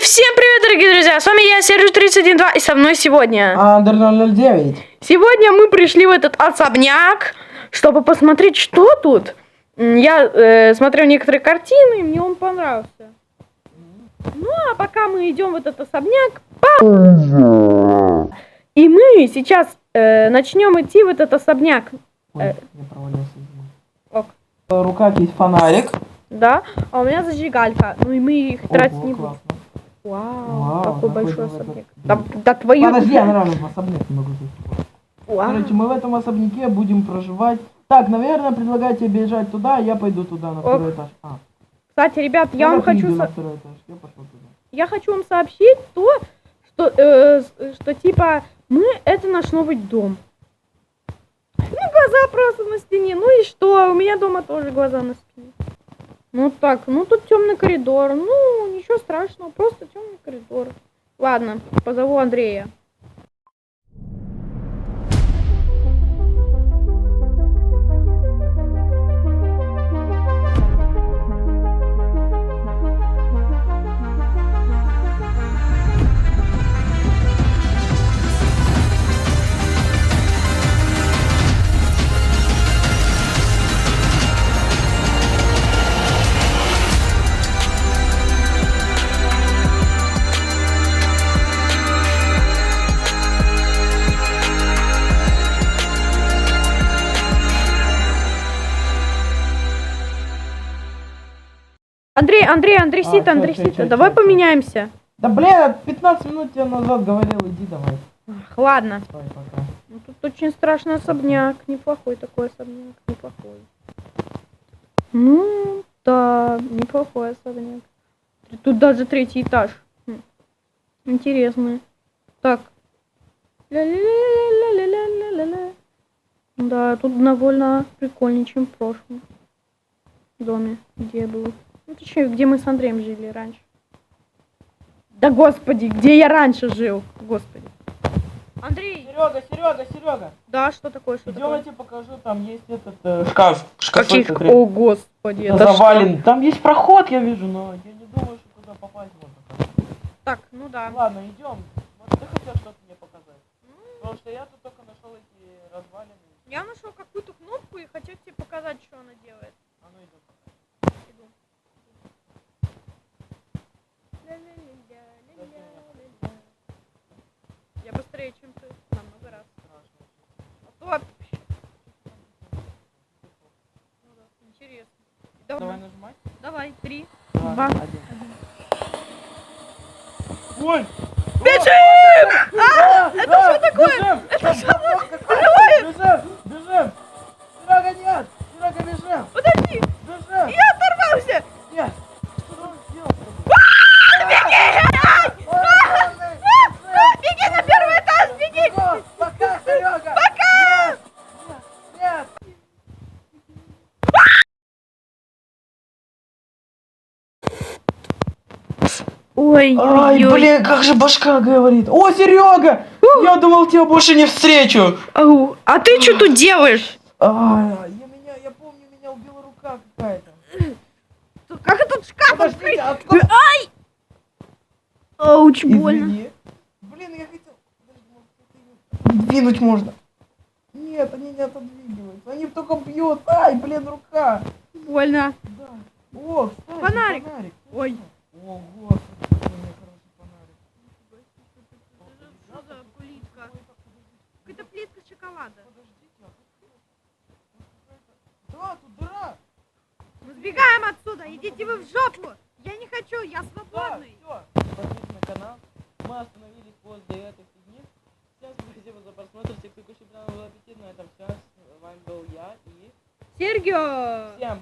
Всем привет, дорогие друзья! С вами я, Серж 312, и со мной сегодня... Андер 009. Сегодня мы пришли в этот особняк, чтобы посмотреть, что тут. Я смотрел некоторые картины, и мне он понравился. Ну, а пока мы идем в этот особняк... И мы сейчас начнем идти в этот особняк. Ой, я провалился. Ок. В руках есть фонарик. Да, а у меня зажигалька. Ну и мы их тратить не будем. Классно. Вау, какой большой в особняк. этом- Да твою... Подожди, я нравлюсь в особняк не могу зайти. Вау. Короче, мы в этом особняке будем проживать. Так, наверное, предлагаю тебе бежать туда, я пойду туда, на второй этаж. Кстати, ребят, я вам хочу... на второй этаж, я пошел туда. Я хочу вам сообщить то, что типа мы это наш новый дом. Ну, глаза просто на стене. Ну и что? У меня дома тоже глаза на стене. Ну так, ну тут темный коридор. Ну, ничего страшного, просто темный коридор. Ладно, позову Андрея. Андрей, Сита, давай поменяемся. Да блин, 15 минут тебе назад говорил, иди давай. Ах, ладно. Давай, пока. Ну, тут очень страшный особняк. Неплохой такой особняк. Неплохой. Ну, да, неплохой особняк. Тут даже третий этаж. Интересно. Так. Ля-ля-ля-ля-ля-ля-ля-ля. Да, тут довольно прикольнее, чем в прошлом доме, где я был. Ну, точнее, где мы с Андреем жили раньше. Да господи, где я раньше жил? Господи. Андрей! Серега! Да, что такое, что Идем, такое? я тебе покажу, там есть этот шкаф. Каких? Шкаф О, господи. это Это завален. Там есть проход, я вижу, но я не думаю, что туда попасть можно. Так, ну да. Ладно, идем. Может, ты хотел что-то мне показать? Потому что я тут только нашел эти развалины. Я нашел какую-то кнопку и хотел тебе показать, что она делает. А ну идем. Иду. Ля-ля-ля-ля-ля-ля-ля. Я быстрее, чем ты. Намного раз. А то... Ну да, интересно. Давай нажимать. Давай, 3, 2, 2. 1. Ой! Бежим! Это что такое? Это что такое? Бежим! Серега, нет! Серега, бежим! Подожди! Бежим! Я оторвался! Нет! Что он сделал? Беги на первый этаж, беги! Пока, Серега! Пока! Нет! Ой, Ай, блин, как же башка говорит. О, Серега! Я думал, тебя больше не встречу. Ау, а ты что тут делаешь? Я помню, меня убила рука какая-то. Как этот шкаф Подождите, открыть? откуда? Ай! Ауч, больно. Извини. Блин, я хотел... Подожди, может, как-то двинуть можно. Нет, они не отодвигиваются. Они только бьют. Ай, блин, рука. Больно. Да. О, кстати, Фонарик. Ой. О, господи, какой у меня хороший фонарик. Что за плитка? Какая-то плитка шоколада. Подождите, да, тут дыра. Мы сбегаем отсюда, идите вы в жопу. Я не хочу, я свободный. Все. Подписывайтесь на канал. Мы остановились возле этой фигни. Всем спасибо за просмотр. Те, кто кушает, был аппетит. На этом все. С вами был я и... Сергей! Всем